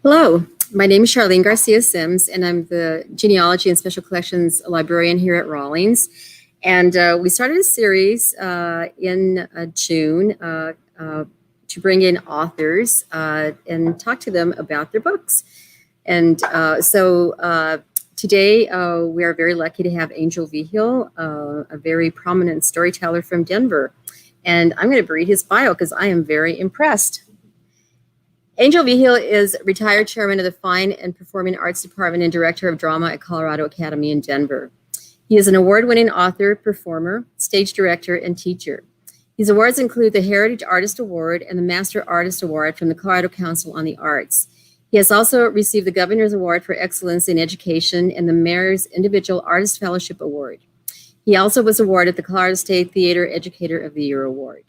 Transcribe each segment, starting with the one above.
Hello, my name is Charlene Garcia Sims, and I'm the Genealogy and Special Collections Librarian here at Rawlings. And we started a series in June to bring in authors and talk to them about their books. And today we are very lucky to have Angel Vigil, a very prominent storyteller from Denver. And I'm going to read his bio because I am very impressed. Angel Vigil is retired chairman of the Fine and Performing Arts Department and director of drama at Colorado Academy in Denver. He is an award-winning author, performer, stage director, and teacher. His awards include the Heritage Artist Award and the Master Artist Award from the Colorado Council on the Arts. He has also received the Governor's Award for Excellence in Education and the Mayor's Individual Artist Fellowship Award. He also was awarded the Colorado State Theater Educator of the Year Award.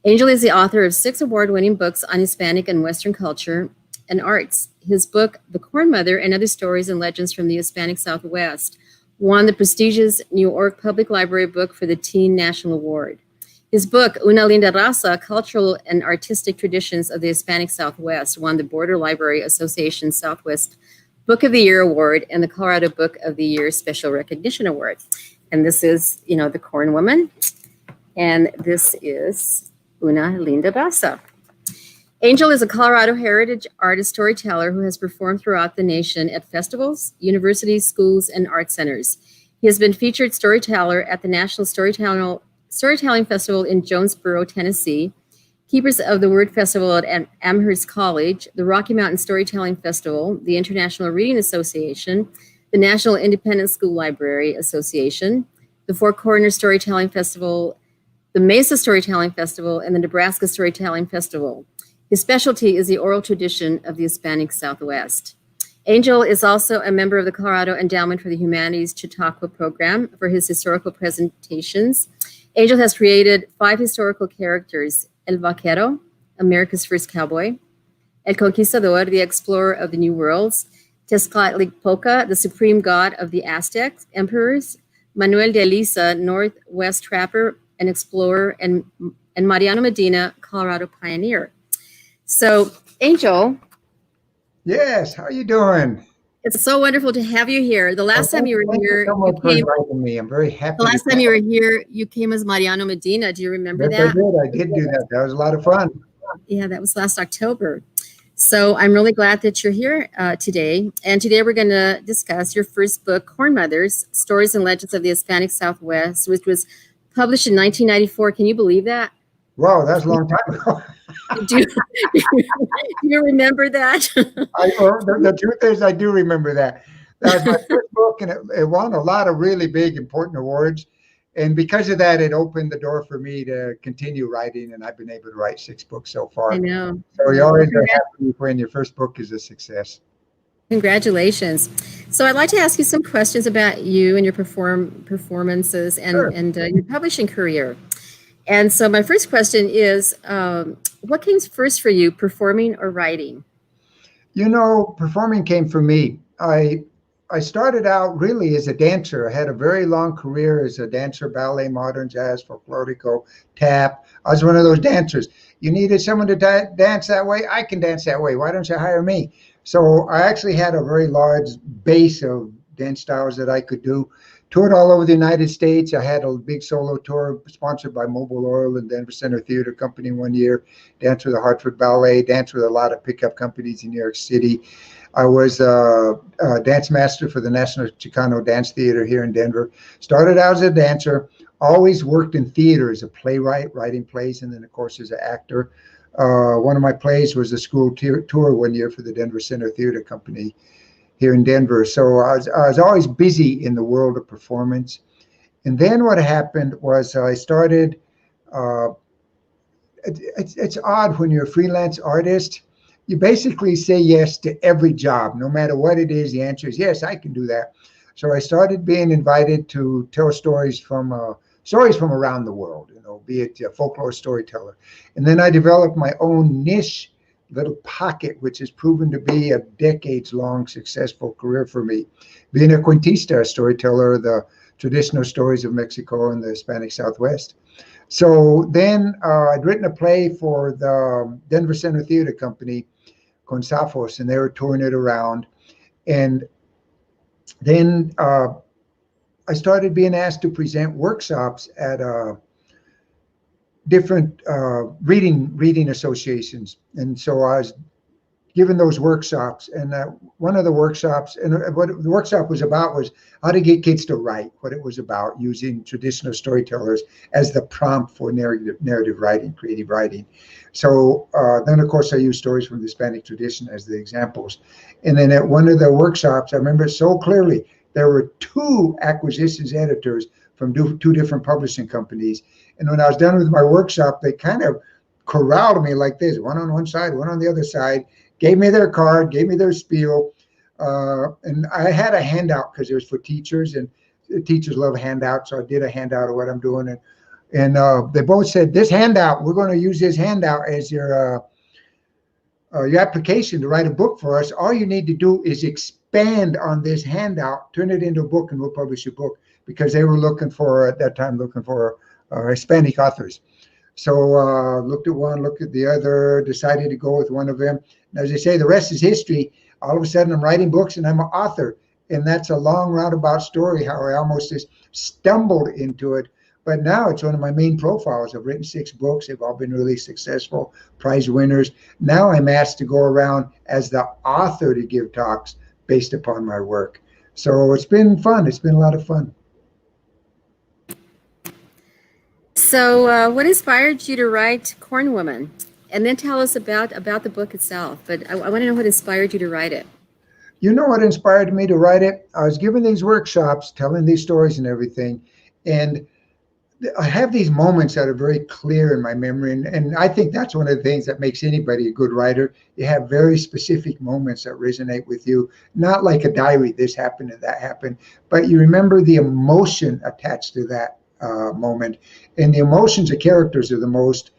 Angel is the author of 6 award-winning books on Hispanic and Western culture and arts. His book, The Corn Mother and Other Stories and Legends from the Hispanic Southwest, won the prestigious New York Public Library Book for the Teen National Award. His book, Una Linda Raza, Cultural and Artistic Traditions of the Hispanic Southwest, won the Border Library Association Southwest Book of the Year Award and the Colorado Book of the Year Special Recognition Award. And this is, The Corn Woman, and this is Una Linda Raza. Angel is a Colorado Heritage Artist Storyteller who has performed throughout the nation at festivals, universities, schools, and art centers. He has been featured storyteller at the National Storytelling Festival in Jonesboro, Tennessee, Keepers of the Word Festival at Amherst College, the Rocky Mountain Storytelling Festival, the International Reading Association, the National Independent School Library Association, the Four Corners Storytelling Festival, the Mesa Storytelling Festival, and the Nebraska Storytelling Festival. His specialty is the oral tradition of the Hispanic Southwest. Angel is also a member of the Colorado Endowment for the Humanities Chautauqua program for his historical presentations. Angel has created 5 historical characters: El Vaquero, America's First Cowboy; El Conquistador, the Explorer of the New Worlds; Tezcatlipoca, the Supreme God of the Aztec Emperors; Manuel de Aliza, Northwest Trapper and Explorer, and Mariano Medina, Colorado Pioneer. So, Angel. Yes, how are you doing? It's so wonderful to have you here. The last time you were here, I'm very happy. The last time you were here, you came as Mariano Medina. Do you remember that? I did do that. That was a lot of fun. Yeah, that was last October. So I'm really glad that you're here today. And today we're going to discuss your first book, Corn Mothers, Stories and Legends of the Hispanic Southwest, which was published in 1994. Can you believe that? Wow, that's a long time ago. Do you remember that? The truth is, I do remember that. That was my first book, and it won a lot of really big, important awards. And because of that, it opened the door for me to continue writing, and I've been able to write 6 books so far. I know. So you always are happy when your first book is a success. Congratulations. So I'd like to ask you some questions about you and your performances and, Sure. and your publishing career. And so my first question is, what came first for you, performing or writing? Performing came for me. I started out really as a dancer. I had a very long career as a dancer, ballet, modern jazz, folklorico, tap. I was one of those dancers. You needed someone to dance that way? I can dance that way. Why don't you hire me? So I actually had a very large base of dance styles that I could do. Toured all over the United States. I had a big solo tour sponsored by Mobile Oil and Denver Center Theater Company one year. Danced with the Hartford Ballet. Danced with a lot of pickup companies in New York City. I was a dance master for the National Chicano Dance Theater here in Denver. Started out as a dancer. Always worked in theater as a playwright, writing plays, and then of course as an actor. One of my plays was a school tour one year for the Denver Center Theater Company here in Denver. So I was always busy in the world of performance. And then what happened was I started, it's odd when you're a freelance artist, you basically say yes to every job, no matter what it is. The answer is yes, I can do that. So I started being invited to tell stories from around the world, be it a folklore storyteller. And then I developed my own niche little pocket, which has proven to be a decades-long successful career for me. Being a cuentista, a storyteller, the traditional stories of Mexico and the Hispanic Southwest. So then I'd written a play for the Denver Center Theater Company con Safos, and they were touring it around. And then I started being asked to present workshops at different reading associations. And so I was given those workshops, and one of the workshops, and what the workshop was about was how to get kids to write, what it was about, using traditional storytellers as the prompt for narrative writing, creative writing. So then, of course, I used stories from the Hispanic tradition as the examples. And then at one of the workshops, I remember it so clearly, there were 2 acquisitions editors from 2 different publishing companies. And when I was done with my workshop, they kind of corralled me like this, one on one side, one on the other side, gave me their card, gave me their spiel. And I had a handout because it was for teachers, and teachers love handouts. So I did a handout of what I'm doing. And they both said, this handout, we're going to use this handout as your application to write a book for us. All you need to do is expand on this handout, turn it into a book, and we'll publish a book, because they were looking for, at that time, Hispanic authors. So looked at one, looked at the other, decided to go with one of them. And as I say, the rest is history. All of a sudden, I'm writing books and I'm an author. And that's a long roundabout story, how I almost just stumbled into it. But now it's one of my main profiles. I've written 6 books. They've all been really successful, prize winners. Now I'm asked to go around as the author to give talks based upon my work. So it's been fun. It's been a lot of fun. So what inspired you to write Corn Woman? And then tell us about the book itself. But I want to know what inspired you to write it. You know what inspired me to write it? I was giving these workshops, telling these stories and everything. And I have these moments that are very clear in my memory. And I think that's one of the things that makes anybody a good writer. You have very specific moments that resonate with you, not like a diary, this happened and that happened, but you remember the emotion attached to that moment. And the emotions of characters are the most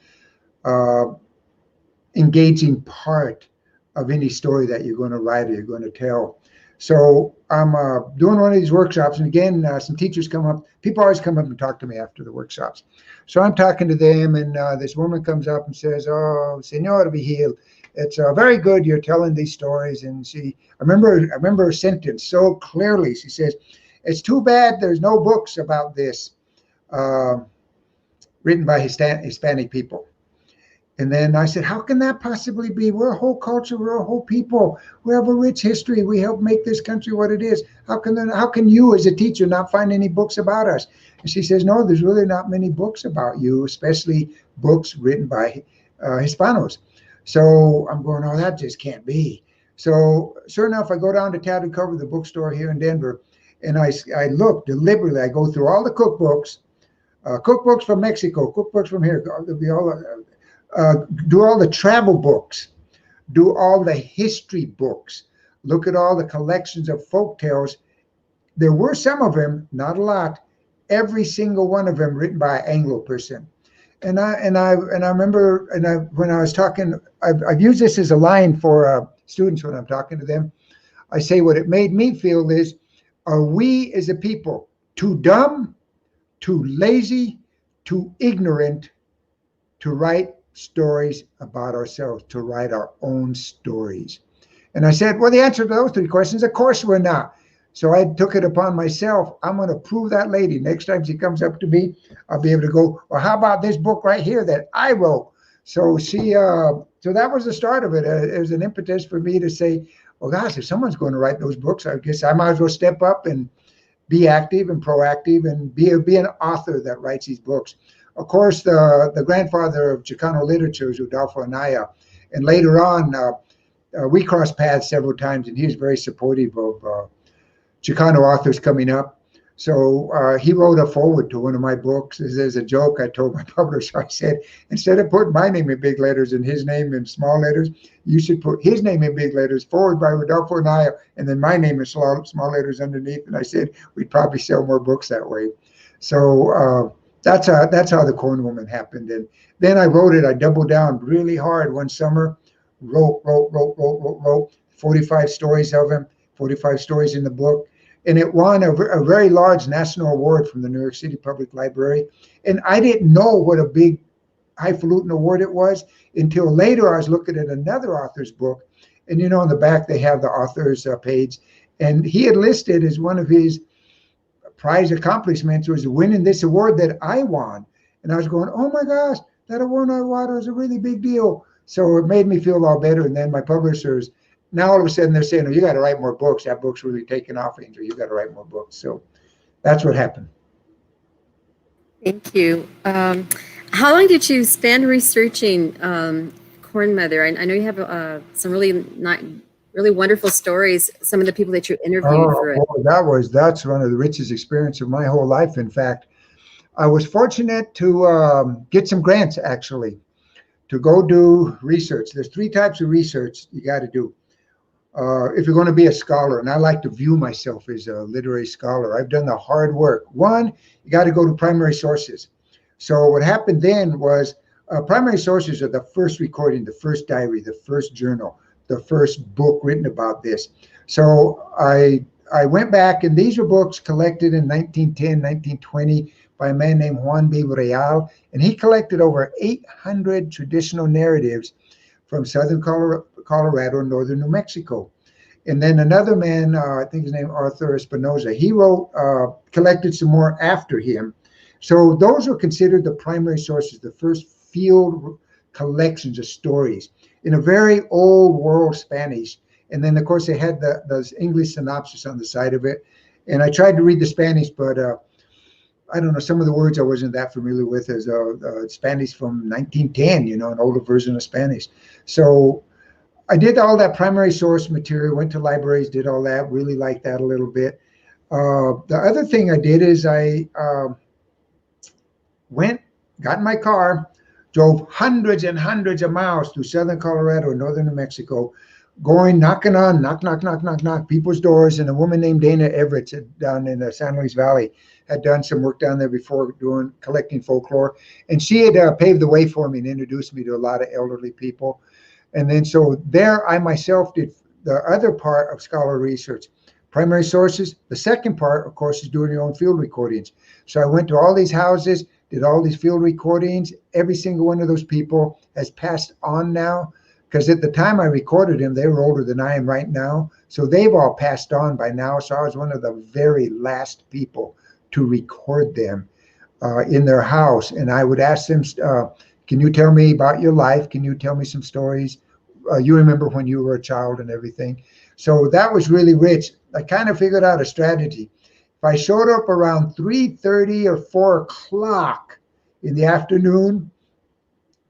engaging part of any story that you're going to write or you're going to tell. So I'm doing one of these workshops, and again, some teachers come up. People always come up and talk to me after the workshops. So I'm talking to them, and this woman comes up and says, "Oh, Señor Vigil, it's very good you're telling these stories." And I remember her sentence so clearly. She says, "It's too bad there's no books about this written by Hispanic people." And then I said, how can that possibly be? We're a whole culture. We're a whole people. We have a rich history. We help make this country what it is. How can you as a teacher not find any books about us? And she says, no, there's really not many books about you, especially books written by Hispanos. So I'm going, oh, that just can't be. So sure enough, I go down to Tattered Cover, the bookstore here in Denver, and I look deliberately. I go through all the cookbooks from Mexico, cookbooks from here. There'll be all do all the travel books, do all the history books, look at all the collections of folk tales. There were some of them, not a lot, every single one of them written by an Anglo person. And I remember, when I was talking, I've used this as a line for students when I'm talking to them. I say what it made me feel is, are we as a people too dumb, too lazy, too ignorant to write stories about ourselves, to write our own stories? And I said, well, the answer to those 3 questions, of course we're not. So I took it upon myself. I'm going to prove that lady. Next time she comes up to me, I'll be able to go, well, how about this book right here that I wrote? So so that was the start of it. It was an impetus for me to say, well, gosh, if someone's going to write those books, I guess I might as well step up and be active and proactive and be an author that writes these books. Of course, the grandfather of Chicano literature is Rodolfo Anaya. And later on, we crossed paths several times, and he was very supportive of Chicano authors coming up. So he wrote a foreword to one of my books. As a joke, I told my publisher, I said, instead of putting my name in big letters and his name in small letters, you should put his name in big letters, forward by Rodolfo Anaya, and then my name in small letters underneath. And I said, we'd probably sell more books that way. So that's how the Corn Woman happened. And then I wrote it. I doubled down really hard one summer, wrote 45 stories of him, 45 stories in the book. And it won a very large national award from the New York City Public Library. And I didn't know what a big highfalutin award it was until later I was looking at another author's book. And on the back they have the author's page, and he had listed as one of his prize accomplishments was winning this award that I won. And I was going, oh my gosh, that award I won was a really big deal. So it made me feel a lot better. And then my publishers, now all of a sudden they're saying, oh, you got to write more books. That book's really taken off, Angel. You got to write more books. So that's what happened. Thank you. How long did you spend researching Corn Mother? I know you have some really wonderful stories. Some of the people that you interviewed for it. That's one of the richest experiences of my whole life. In fact, I was fortunate to get some grants actually to go do research. There's 3 types of research you got to do if you're going to be a scholar, and I like to view myself as a literary scholar. I've done the hard work. One, you got to go to primary sources. So what happened then was primary sources are the first recording, the first diary, the first journal, the first book written about this. So I went back, and these were books collected in 1910, 1920 by a man named Juan Vigil, and he collected over 800 traditional narratives from southern Colorado and northern New Mexico. And then another man, I think his name Arthur Espinosa, he wrote, collected some more after him. So those were considered the primary sources, the first field collections of stories in a very old world Spanish. And then, of course, they had those English synopsis on the side of it. And I tried to read the Spanish, but I don't know, some of the words I wasn't that familiar with as Spanish from 1910, an older version of Spanish. So I did all that primary source material, went to libraries, did all that, really liked that a little bit. The other thing I did is I got in my car, drove hundreds and hundreds of miles through southern Colorado and northern New Mexico, going, knocking on, knock, people's doors. And a woman named Dana Everett down in the San Luis Valley had done some work down there before collecting folklore. And she had paved the way for me and introduced me to a lot of elderly people. And then so there I myself did the other part of scholarly research, primary sources. The second part, of course, is doing your own field recordings. So I went to all these houses, did all these field recordings. Every single one of those people has passed on now, because at the time I recorded them, they were older than I am right now. So they've all passed on by now. So I was one of the very last people to record them in their house. And I would ask them, can you tell me about your life? Can you tell me some stories? You remember when you were a child and everything. So that was really rich. I kind of figured out a strategy. If I showed up around 3:30 or 4 o'clock in the afternoon,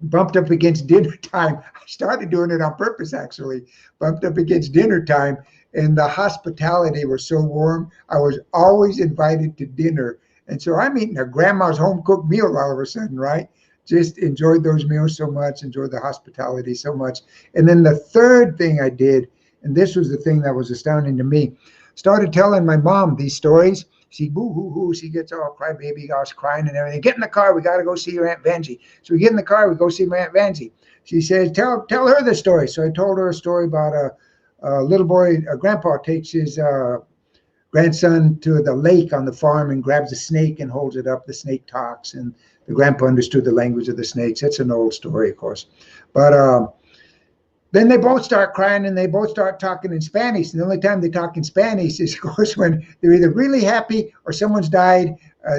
bumped up against dinner time. I started doing it on purpose, actually. Bumped up against dinner time, and the hospitality was so warm. I was always invited to dinner. And so I'm eating a grandma's home-cooked meal all of a sudden, right? Just enjoyed those meals so much, enjoyed the hospitality so much. And then the third thing I did, and this was the thing that was astounding to me, started telling my mom these stories. She boo-hoo-hoo, she gets all crybaby, I was crying and everything. Get in the car, we got to go see your Aunt Vanjie. So we get in the car, we go see my Aunt Vanjie. She says, tell her the story. So I told her a story about a little boy, a grandpa takes his grandson to the lake on the farm and grabs a snake and holds it up. The snake talks, and the grandpa understood the language of the snakes. It's an old story, of course. But then they both start crying and they both start talking in Spanish. And the only time they talk in Spanish is, of course, when they're either really happy or someone's died.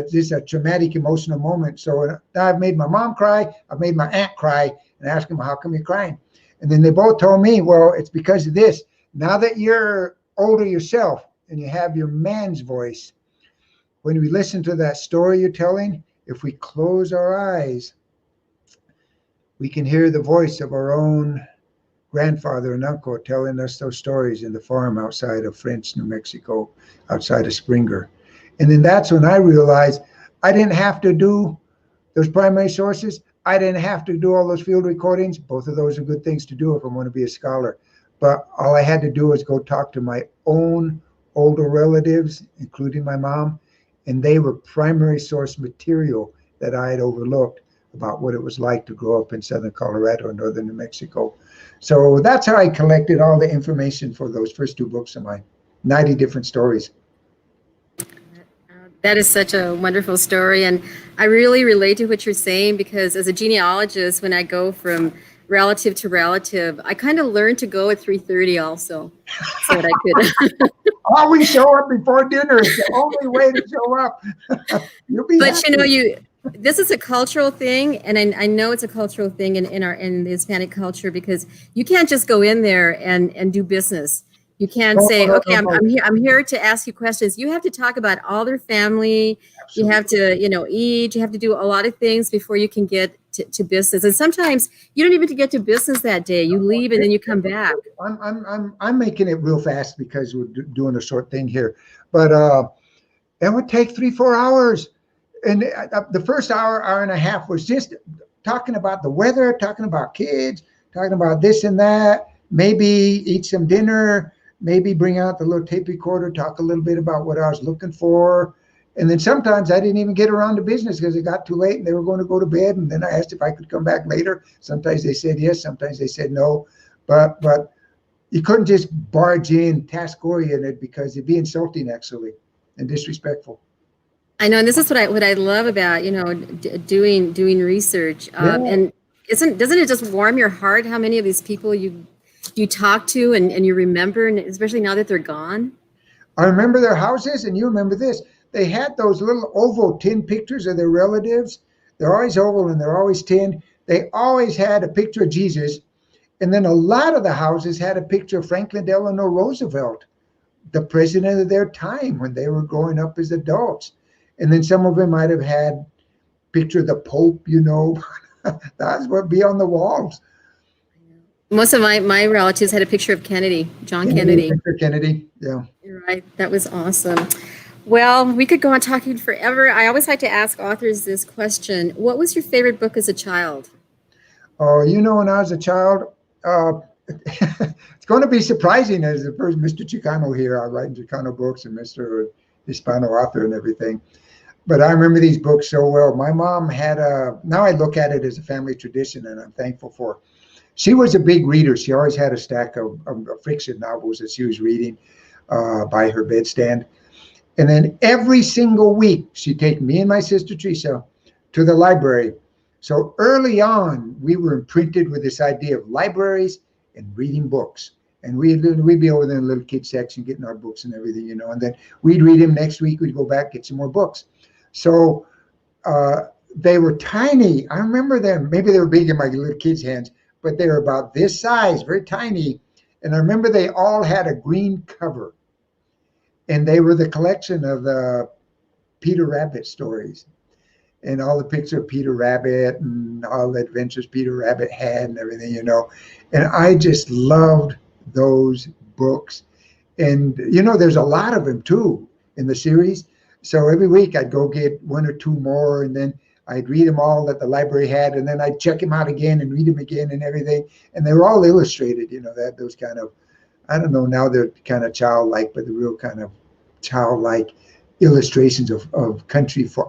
Just a traumatic, emotional moment. So I've made my mom cry. I've made my aunt cry, and asked them, how come you're crying? And then they both told me, well, it's because of this. Now that you're older yourself and you have your man's voice, when we listen to that story you're telling, if we close our eyes, we can hear the voice of our own grandfather and uncle telling us those stories in the farm outside of French, New Mexico, outside of Springer. And then that's when I realized I didn't have to do those primary sources. I didn't have to do all those field recordings. Both of those are good things to do if I want to be a scholar. But all I had to do was go talk to my own older relatives, including my mom, and they were primary source material that I had overlooked about what it was like to grow up in southern Colorado and northern New Mexico. So that's how I collected all the information for those first 2 books of mine, 90 different stories. That is such a wonderful story. And I really relate to what you're saying, because as a genealogist, when I go from relative to relative. I kind of learned to go at 3:30 also, so that I could. Always show up before dinner. It's the only way to show up. You'll be But happy. this is a cultural thing, and I know it's a cultural thing in the Hispanic culture, because you can't just go in there and do business. You can't No, say, no, okay, no, no. I'm here to ask you questions. You have to talk about all their family. You have to, eat. You have to do a lot of things before you can get to business. And sometimes you don't even get to business that day. You leave and then you come back. I'm making it real fast because we're doing a short thing here, but it would take 3-4 hours, and the first hour and a half was just talking about the weather, talking about kids, talking about this and that. Maybe eat some dinner. Maybe bring out the little tape recorder, talk a little bit about what I was looking for. And then sometimes I didn't even get around to business because it got too late and they were going to go to bed. And then I asked if I could come back later. Sometimes they said yes, sometimes they said no. But you couldn't just barge in task oriented because it'd be insulting actually and disrespectful. I know, and this is what I love about doing research. Yeah. And doesn't it just warm your heart how many of these people you talk to and you remember, and especially now that they're gone? I remember their houses, and you remember this. They had those little oval tin pictures of their relatives. They're always oval and they're always tin. They always had a picture of Jesus. And then a lot of the houses had a picture of Franklin Delano Roosevelt, the president of their time when they were growing up as adults. And then some of them might have had picture of the Pope, That's what be on the walls. Most of my relatives had a picture of John Kennedy. Kennedy, yeah. You're right. That was awesome. Well, we could go on talking forever. I always like to ask authors this question. What was your favorite book as a child? Oh, when I was a child, it's going to be surprising as the first Mr. Chicano here. I write Chicano books and Mr. Hispano author and everything. But I remember these books so well. My mom had now I look at it as a family tradition and I'm thankful for. She was a big reader. She always had a stack of fiction novels that she was reading by her bedstand. And then every single week, she'd take me and my sister Teresa to the library. So early on, we were imprinted with this idea of libraries and reading books. And we'd be over there in the little kids section getting our books and everything, And then we'd read them. Next week, we'd go back, get some more books. So they were tiny. I remember them. Maybe they were big in my little kids' hands, but they were about this size, very tiny. And I remember they all had a green cover. And they were the collection of the Peter Rabbit stories and all the pictures of Peter Rabbit and all the adventures Peter Rabbit had and everything, And I just loved those books. And, there's a lot of them too in the series. So every week I'd go get one or two more and then I'd read them all that the library had. And then I'd check them out again and read them again and everything. And they were all illustrated, that those kind of, I don't know, now they're kind of childlike, but the real kind of childlike illustrations of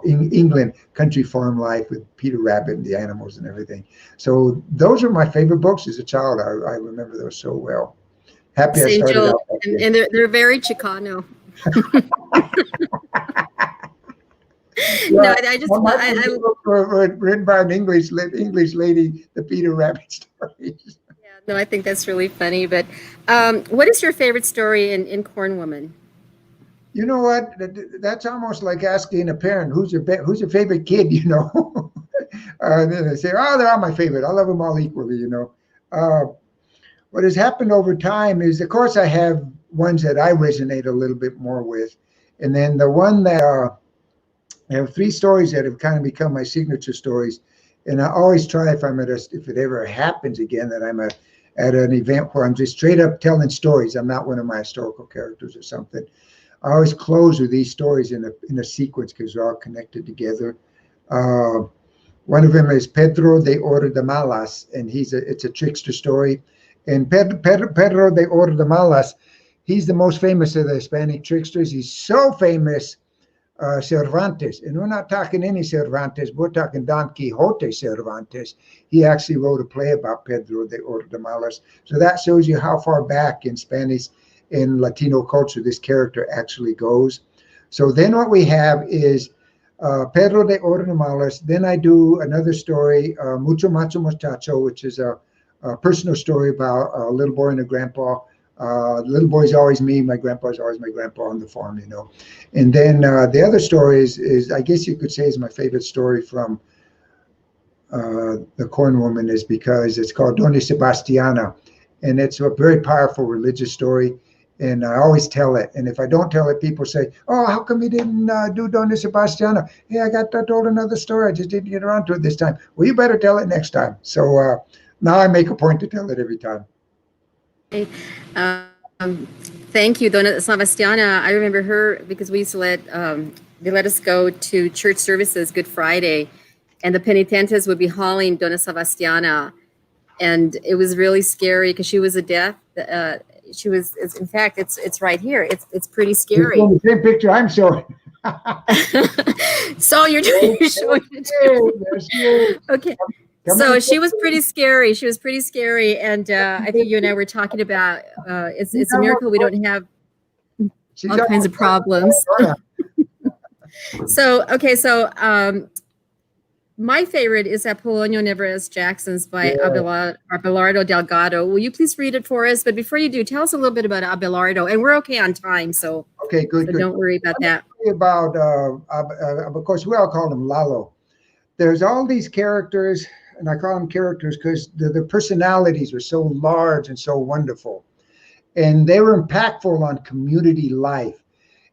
England, country farm life with Peter Rabbit and the animals and everything. So those are my favorite books as a child. I remember those so well. Happy I started out. And they're very Chicano. Yeah, no, I just written by an English lady, the Peter Rabbit stories. No, I think that's really funny. But what is your favorite story in Corn Woman? You know what? That's almost like asking a parent, who's your favorite kid, And then they say, oh, they're all my favorite. I love them all equally, What has happened over time is, of course, I have ones that I resonate a little bit more with. And then the one that I have 3 stories that have kind of become my signature stories. And I always try, if it ever happens again, that I'm at an event where I'm just straight up telling stories. I'm not one of my historical characters or something. I always close with these stories in a sequence because they're all connected together. One of them is Pedro de Oro de Malas, and it's a trickster story. And Pedro de Oro de Malas, he's the most famous of the Hispanic tricksters. He's so famous, Cervantes, and we're not talking any Cervantes, we're talking Don Quixote Cervantes. He actually wrote a play about Pedro de Oro de Malas. So that shows you how far back in Spanish and Latino culture this character actually goes. So then what we have is Pedro de Oro de Malas. Then I do another story, Mucho Macho Muchacho, which is a a personal story about a little boy and a grandpa. The little boy's always me. My grandpa's always my grandpa on the farm, you know. And then the other story is, I guess you could say, is my favorite story from the Corn Woman, is because it's called Dona Sebastiana, and it's a very powerful religious story. And I always tell it. And if I don't tell it, people say, "Oh, how come you didn't do Dona Sebastiana?" "Hey, I told another story. I just didn't get around to it this time." "Well, you better tell it next time." So now I make a point to tell it every time. Okay. Um, Thank you, Dona Sebastiana. I remember her because we used to they let us go to church services Good Friday, and the penitentes would be hauling Dona Sebastiana, and it was really scary because she was a deaf. She was, in fact, it's right here. It's pretty scary. The same picture I'm showing. So you're showing it too. Okay. So she was pretty scary. She was pretty scary, and I think you and I were talking about it's a miracle we don't have all kinds of problems. So okay, so my favorite is Apolonio Neveres Jackson's by Abelardo Delgado. Will you please read it for us? But before you do, tell us a little bit about Abelardo, and we're okay on time, so okay, good. Don't worry about that. About of course, we all call him Lalo. There's all these characters, and I call them characters because the personalities were so large and so wonderful, and they were impactful on community life.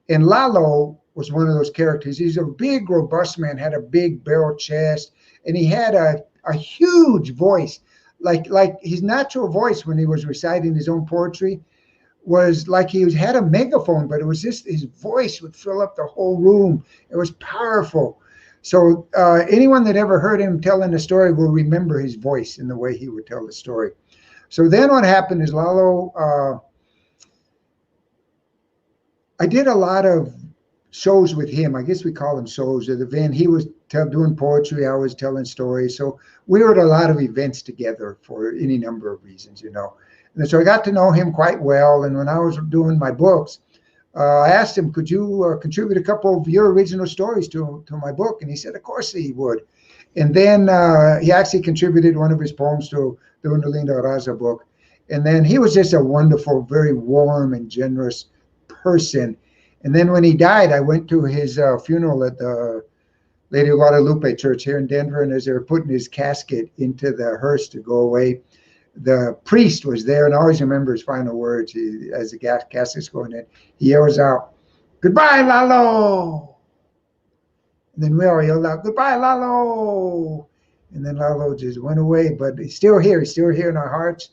And Lalo was one of those characters. He's a big, robust man, had a big barrel chest, and he had a huge voice. Like his natural voice when he was reciting his own poetry was like he had a megaphone, but it was just his voice would fill up the whole room. It was powerful. So anyone that ever heard him telling a story will remember his voice and the way he would tell the story. So then what happened is Lalo, I did a lot of shows with him. I guess we call them shows at the event. He was doing poetry. I was telling stories. So we were at a lot of events together for any number of reasons, you know. And so I got to know him quite well. And when I was doing my books, I asked him, "Could you contribute a couple of your original stories to my book?" And he said, of course he would. And then he actually contributed one of his poems to the Una Linda Raza book. And then he was just a wonderful, very warm and generous person. And then when he died, I went to his funeral at the Lady of Guadalupe Church here in Denver. And as they were putting his casket into the hearse to go away, the priest was there, and I always remember his final words. As the casket's going in, he yells out, "Goodbye, Lalo!" And then we all yelled out, "Goodbye, Lalo!" And then Lalo just went away, but he's still here. He's still here in our hearts.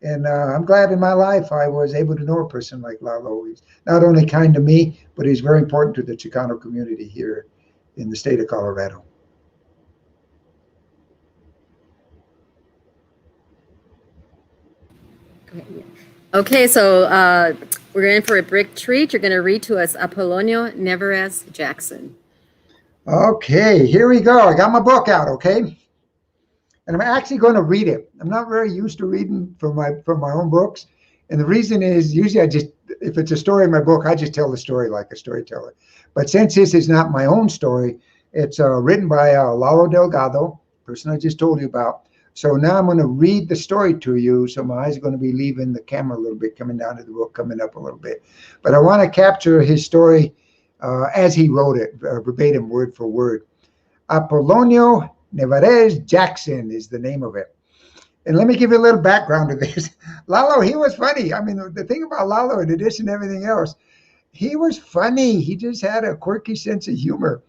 And I'm glad in my life I was able to know a person like Lalo. He's not only kind to me, but he's very important to the Chicano community here in the state of Colorado. Okay, so we're in for a brick treat. You're going to read to us Apolonio Neveres Jackson. Okay, here we go. I got my book out, okay? And I'm actually going to read it. I'm not very used to reading from my own books. And the reason is usually if it's a story in my book, I just tell the story like a storyteller. But since this is not my own story, it's written by Lalo Delgado, person I just told you about. So now I'm going to read the story to you. So my eyes are going to be leaving the camera a little bit, coming down to the book, coming up a little bit. But I want to capture his story as he wrote it, verbatim, word for word. Apolonio Neveres Jackson is the name of it. And let me give you a little background to this. Lalo, he was funny. I mean, the thing about Lalo, in addition to everything else, he was funny. He just had a quirky sense of humor.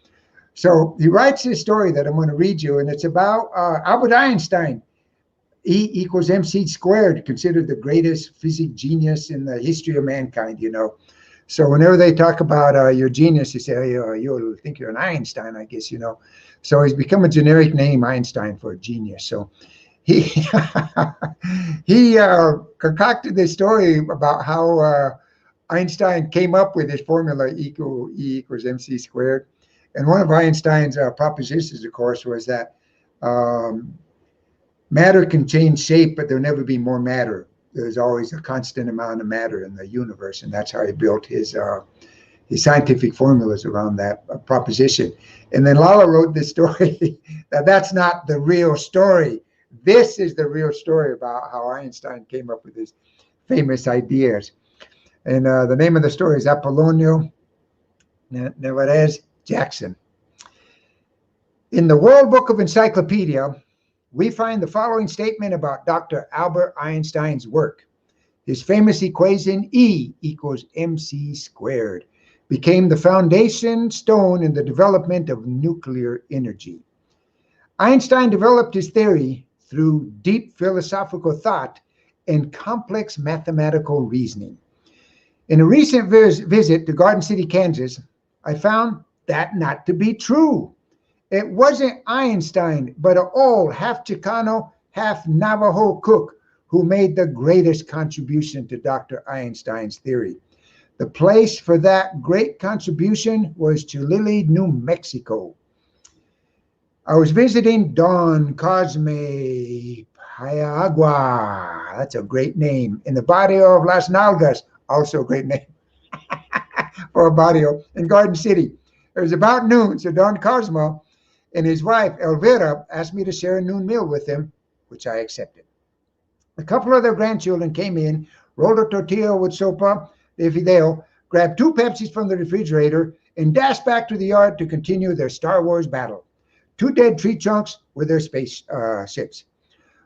So he writes this story that I'm going to read you, and it's about Albert Einstein. E equals MC squared, considered the greatest physics genius in the history of mankind, you know. So whenever they talk about your genius, you say, oh, you think you're an Einstein, I guess, you know. So he's become a generic name, Einstein, for a genius. So he he concocted this story about how Einstein came up with his formula E equals MC squared. And one of Einstein's propositions, of course, was that matter can change shape, but there'll never be more matter. There's always a constant amount of matter in the universe, and that's how he built his scientific formulas around that proposition. And then Lalo wrote this story that's not the real story. This is the real story about how Einstein came up with his famous ideas. And the name of the story is Apollonio Nevarez Jackson. In the World Book of Encyclopedia, we find the following statement about Dr. Albert Einstein's work. His famous equation E equals mc squared became the foundation stone in the development of nuclear energy. Einstein developed his theory through deep philosophical thought and complex mathematical reasoning. In a recent visit to Garden City, Kansas, I found that not to be true. It wasn't Einstein, but an old half Chicano, half Navajo cook who made the greatest contribution to Dr. Einstein's theory. The place for that great contribution was Cholula, New Mexico. I was visiting Don Cosme Payagua. That's a great name. In the barrio of Las Nalgas, also a great name for a barrio, in Garden City. It was about noon, so Don Cosmo and his wife, Elvira, asked me to share a noon meal with them, which I accepted. A couple of their grandchildren came in, rolled a tortilla with sopa de fideo, grabbed 2 Pepsis from the refrigerator, and dashed back to the yard to continue their Star Wars battle. 2 dead tree trunks were their space ships.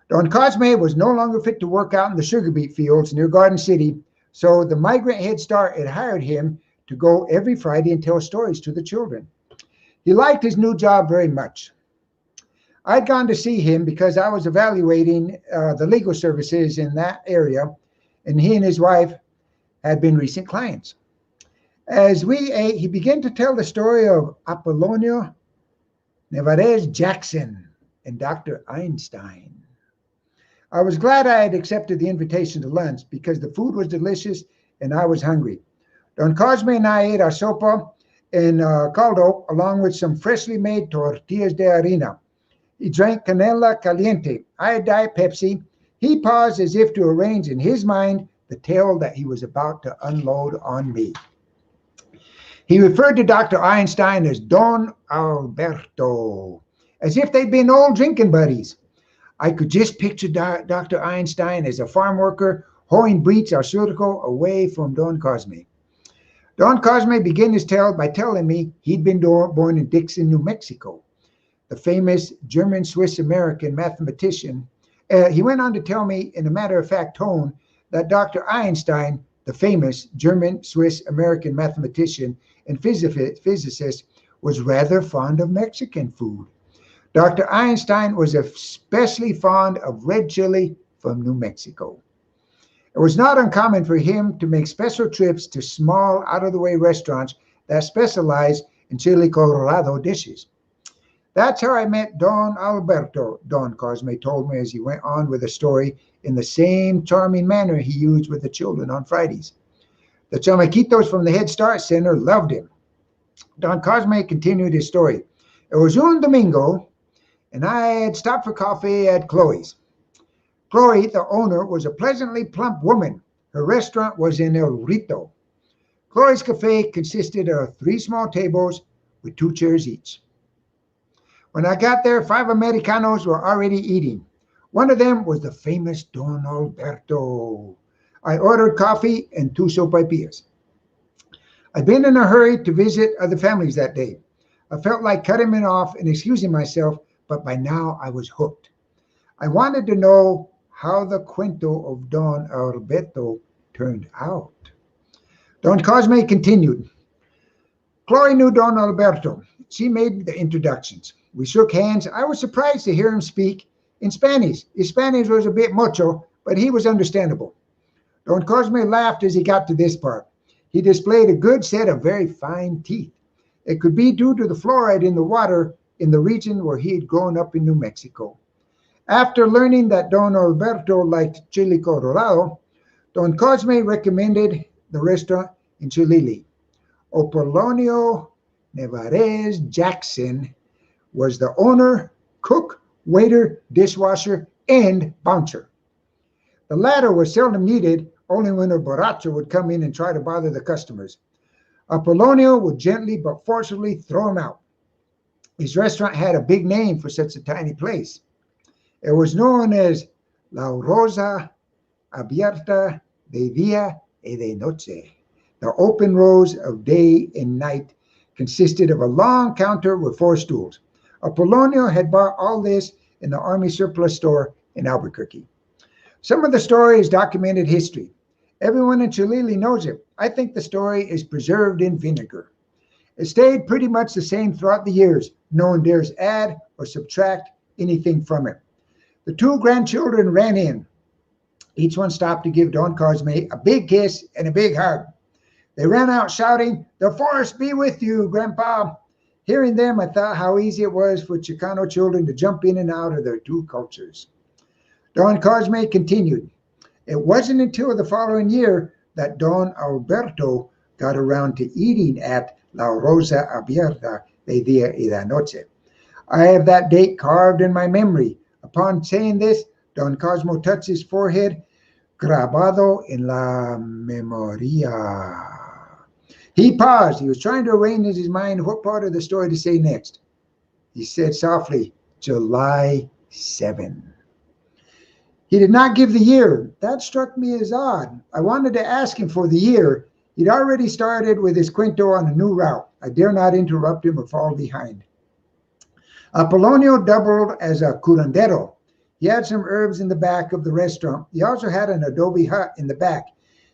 Don Cosme was no longer fit to work out in the sugar beet fields near Garden City, so the Migrant Head Start had hired him to go every Friday and tell stories to the children. He liked his new job very much. I'd gone to see him because I was evaluating the legal services in that area, and he and his wife had been recent clients. As we ate, he began to tell the story of Apollonio Nevarez Jackson and Dr. Einstein. I was glad I had accepted the invitation to lunch because the food was delicious and I was hungry. Don Cosme and I ate our sopa and caldo along with some freshly made tortillas de harina. He drank canela caliente. I had Diet Pepsi. He paused as if to arrange in his mind the tale that he was about to unload on me. He referred to Dr. Einstein as Don Alberto, as if they'd been old drinking buddies. I could just picture Dr. Einstein as a farm worker hoeing beets or surgical away from Don Cosme. Don Cosme began his tale by telling me he'd been born in Dixon, New Mexico. The famous German-Swiss-American mathematician. He went on to tell me in a matter-of-fact tone that Dr. Einstein, the famous German-Swiss-American mathematician and physicist, was rather fond of Mexican food. Dr. Einstein was especially fond of red chili from New Mexico. It was not uncommon for him to make special trips to small, out-of-the-way restaurants that specialize in chili colorado dishes. That's how I met Don Alberto, Don Cosme told me as he went on with the story in the same charming manner he used with the children on Fridays. The chamaquitos from the Head Start Center loved him. Don Cosme continued his story. It was un domingo, and I had stopped for coffee at Chloe's. Chloe, the owner, was a pleasantly plump woman. Her restaurant was in El Rito. Chloe's cafe consisted of 3 small tables with 2 chairs each. When I got there, 5 Americanos were already eating. One of them was the famous Don Alberto. I ordered coffee and 2 sopaipillas. I'd been in a hurry to visit other families that day. I felt like cutting it off and excusing myself, but by now I was hooked. I wanted to know how the cuento of Don Alberto turned out. Don Cosme continued. Chloe knew Don Alberto. She made the introductions. We shook hands. I was surprised to hear him speak in Spanish. His Spanish was a bit mucho, but he was understandable. Don Cosme laughed as he got to this part. He displayed a good set of very fine teeth. It could be due to the fluoride in the water in the region where he had grown up in New Mexico. After learning that Don Alberto liked chili colorado, Don Cosme recommended the restaurant in Cholula. Apollonio Nevarez Jackson was the owner, cook, waiter, dishwasher, and bouncer. The latter was seldom needed, only when a borracho would come in and try to bother the customers. Apollonio would gently but forcibly throw him out. His restaurant had a big name for such a tiny place. It was known as La Rosa Abierta de Día y de Noche. The open rows of day and night consisted of a long counter with 4 stools. Apolonio had bought all this in the Army surplus store in Albuquerque. Some of the story is documented history. Everyone in Cholili knows it. I think the story is preserved in vinegar. It stayed pretty much the same throughout the years. No one dares add or subtract anything from it. The 2 grandchildren ran in. Each one stopped to give Don Cosme a big kiss and a big hug. They ran out shouting, "The force be with you, Grandpa." Hearing them, I thought how easy it was for Chicano children to jump in and out of their 2 cultures. Don Cosme continued. It wasn't until the following year that Don Alberto got around to eating at La Rosa Abierta de Dia y de Noche. I have that date carved in my memory. Upon saying this, Don Cosmo touched his forehead, grabado en la memoria. He paused. He was trying to arrange in his mind what part of the story to say next. He said softly, July 7. He did not give the year. That struck me as odd. I wanted to ask him for the year. He'd already started with his cuento on a new route. I dare not interrupt him or fall behind. Apolonio doubled as a curandero. He had some herbs in the back of the restaurant. He also had an adobe hut in the back.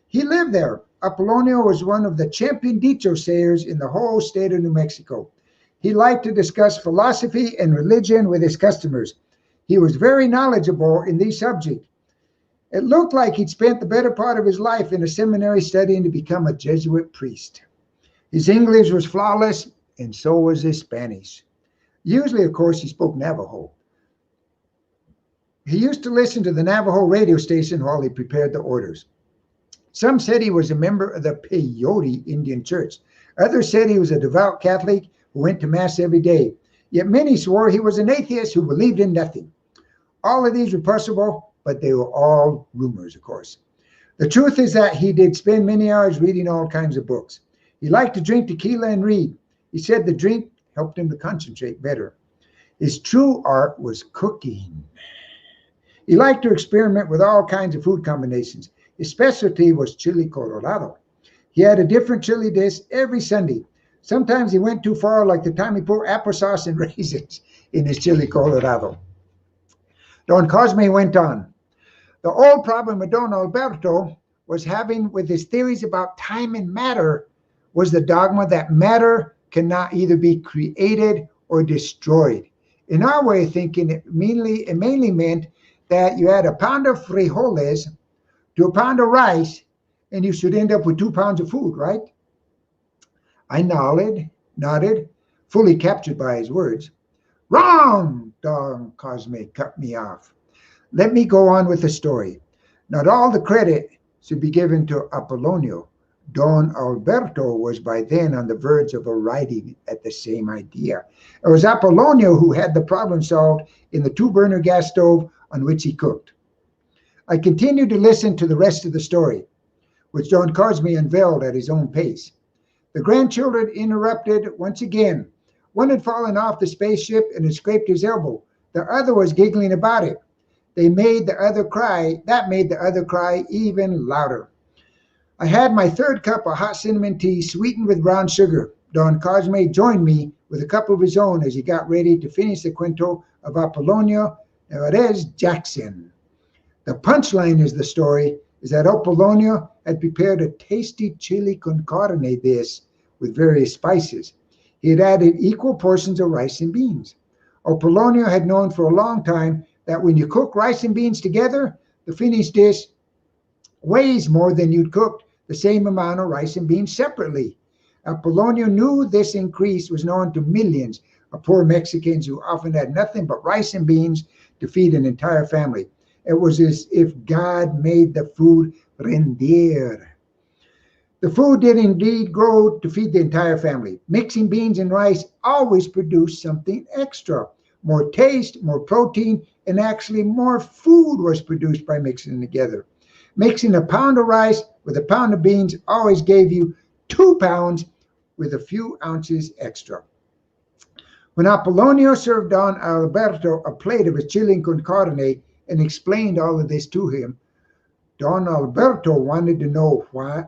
He lived there. Apolonio was one of the champion dicho sayers in the whole state of New Mexico. He liked to discuss philosophy and religion with his customers. He was very knowledgeable in these subjects. It looked like he'd spent the better part of his life in a seminary studying to become a Jesuit priest. His English was flawless, and so was his Spanish. Usually, of course, he spoke Navajo. He used to listen to the Navajo radio station while he prepared the orders. Some said he was a member of the Peyote Indian Church. Others said he was a devout Catholic who went to Mass every day. Yet many swore he was an atheist who believed in nothing. All of these were possible, but they were all rumors, of course. The truth is that he did spend many hours reading all kinds of books. He liked to drink tequila and read. He said the drink helped him to concentrate better. His true art was cooking. He liked to experiment with all kinds of food combinations. His specialty was chili colorado. He had a different chili dish every Sunday. Sometimes he went too far, like the time he put applesauce and raisins in his chili colorado. Don Cosme went on. The old problem with Don Alberto was having with his theories about time and matter was the dogma that matter cannot either be created or destroyed. In our way of thinking, it mainly meant that you add a pound of frijoles to a pound of rice, and you should end up with 2 pounds of food, right? I nodded, fully captured by his words. Wrong, Don Cosme cut me off. Let me go on with the story. Not all the credit should be given to Apolonio. Don Alberto was by then on the verge of arriving at the same idea. It was Apolonio who had the problem solved in the 2-burner gas stove on which he cooked. I continued to listen to the rest of the story, which Don Cosme unveiled at his own pace. The grandchildren interrupted once again. One had fallen off the spaceship and had scraped his elbow. The other was giggling about it. That made the other cry even louder. I had my 3rd cup of hot cinnamon tea sweetened with brown sugar. Don Cosme joined me with a cup of his own as he got ready to finish the cuento of Apolonio Nevarez Jackson. The punchline is the story is that Apolonio had prepared a tasty chili con carne dish with various spices. He had added equal portions of rice and beans. Apolonio had known for a long time that when you cook rice and beans together, the finished dish weighs more than you'd cooked the same amount of rice and beans separately. Apolonio knew this increase was known to millions of poor Mexicans who often had nothing but rice and beans to feed an entire family. It was as if God made the food rendir. The food did indeed grow to feed the entire family. Mixing beans and rice always produced something extra. More taste, more protein, and actually more food was produced by mixing them together. Mixing a pound of rice with a pound of beans always gave you 2 pounds with a few ounces extra. When Apollonio served Don Alberto a plate of his chili con carne and explained all of this to him, Don Alberto wanted to know why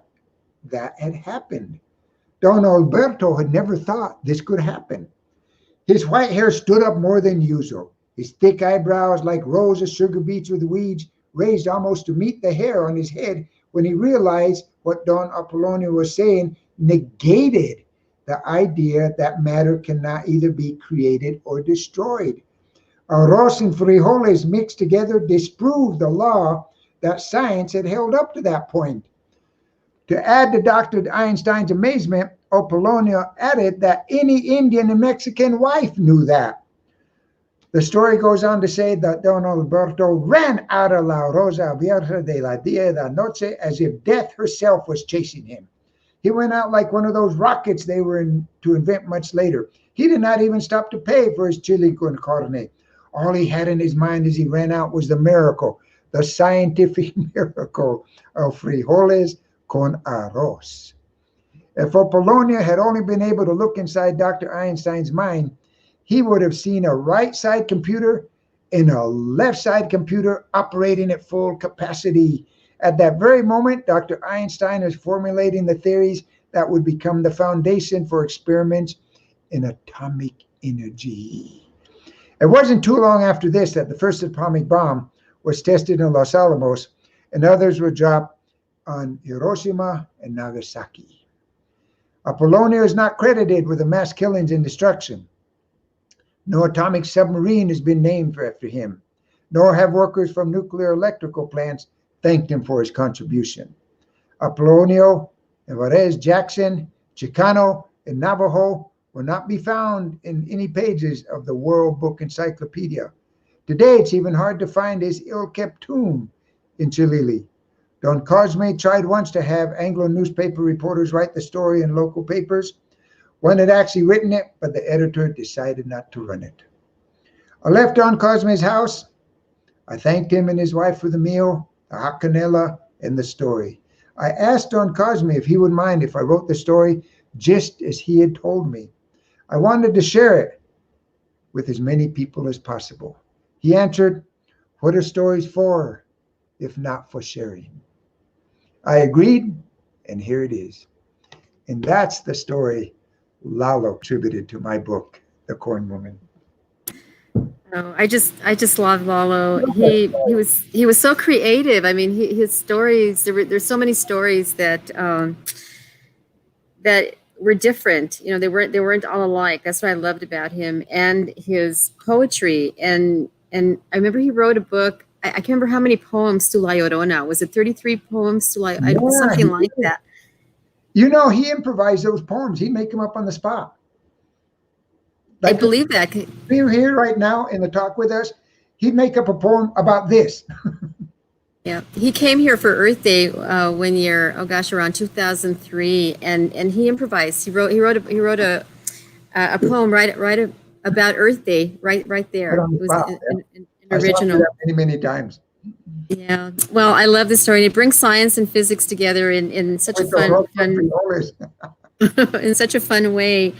that had happened. Don Alberto had never thought this could happen. His white hair stood up more than usual. His thick eyebrows, like rows of sugar beets with weeds, raised almost to meet the hair on his head when he realized what Don Apollonio was saying negated the idea that matter cannot either be created or destroyed. Arroz and frijoles mixed together disproved the law that science had held up to that point. To add to Dr. Einstein's amazement, Apollonio added that any Indian and Mexican wife knew that. The story goes on to say that Don Alberto ran out of La Rosa Abierta de la Dia de la Noche as if death herself was chasing him. He went out like one of those rockets they were to invent much later. He did not even stop to pay for his chili con carne. All he had in his mind as he ran out was the miracle, the scientific miracle of frijoles con arroz. If Apollonio had only been able to look inside Dr. Einstein's mind, he would have seen a right side computer and a left side computer operating at full capacity. At that very moment, Dr. Einstein was formulating the theories that would become the foundation for experiments in atomic energy. It wasn't too long after this that the first atomic bomb was tested in Los Alamos, and others were dropped on Hiroshima and Nagasaki. Apollonio is not credited with the mass killings and destruction. No atomic submarine has been named after him, nor have workers from nuclear electrical plants thanked him for his contribution. Apollonio, Alvarez, Jackson, Chicano, and Navajo will not be found in any pages of the World Book Encyclopedia. Today, it's even hard to find his ill-kept tomb in Chilili. Don Cosme tried once to have Anglo newspaper reporters write the story in local papers. One had actually written it, but the editor decided not to run it. I left Don Cosme's house. I thanked him and his wife for the meal, the hot canela, and the story. I asked Don Cosme if he would mind if I wrote the story just as he had told me. I wanted to share it with as many people as possible. He answered, "What are stories for, if not for sharing?" I agreed, and here it is. And that's the story Lalo attributed to my book, The Corn Woman. Oh, I just love Lalo. He was so creative. I mean, his stories. There's so many stories that that were different. You know, they weren't all alike. That's what I loved about him and his poetry. And I remember he wrote a book. I can't remember how many poems to La Llorona. Was it 33 poems to La? Something like that. You know, he improvised those poems. He'd make them up on the spot. Like, I believe that. Being here right now in the talk with us, he'd make up a poem about this. Yeah, he came here for Earth Day one year. Oh gosh, around 2003, and he improvised. He wrote a poem right about Earth Day right there. It was an original. Many times. Yeah, well, I love this story. It brings science and physics together in such a fun in such a fun way.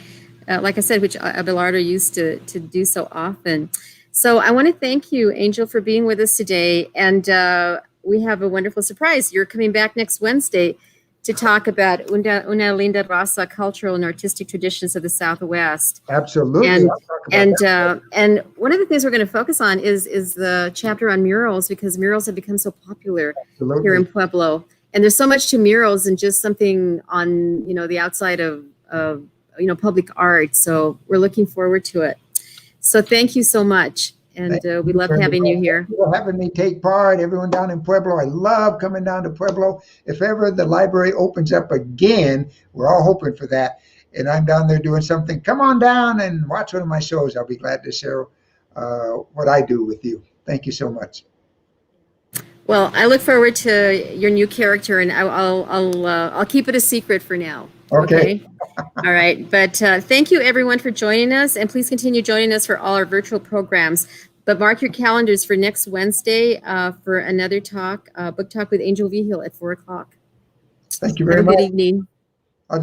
Like I said, which Abelardo used to do so often. So I want to thank you, Angel, for being with us today. And we have a wonderful surprise. You're coming back next Wednesday to talk about Una Linda Raza, cultural and artistic traditions of the Southwest. Absolutely. And one of the things we're going to focus on is the chapter on murals, because murals have become so popular here in Pueblo. And there's so much to murals and just something on, the outside of public art. So we're looking forward to it. So thank you so much. And we love having you here. For having me take part, everyone down in Pueblo. I love coming down to Pueblo. If ever the library opens up again, we're all hoping for that, and I'm down there doing something, come on down and watch one of my shows. I'll be glad to share what I do with you. Thank you so much. Well, I look forward to your new character, and I'll keep it a secret for now. Okay. All right. But thank you, everyone, for joining us. And please continue joining us for all our virtual programs. But mark your calendars for next Wednesday for another book talk with Angel Vigil at 4 o'clock. Thank you very much. Good evening.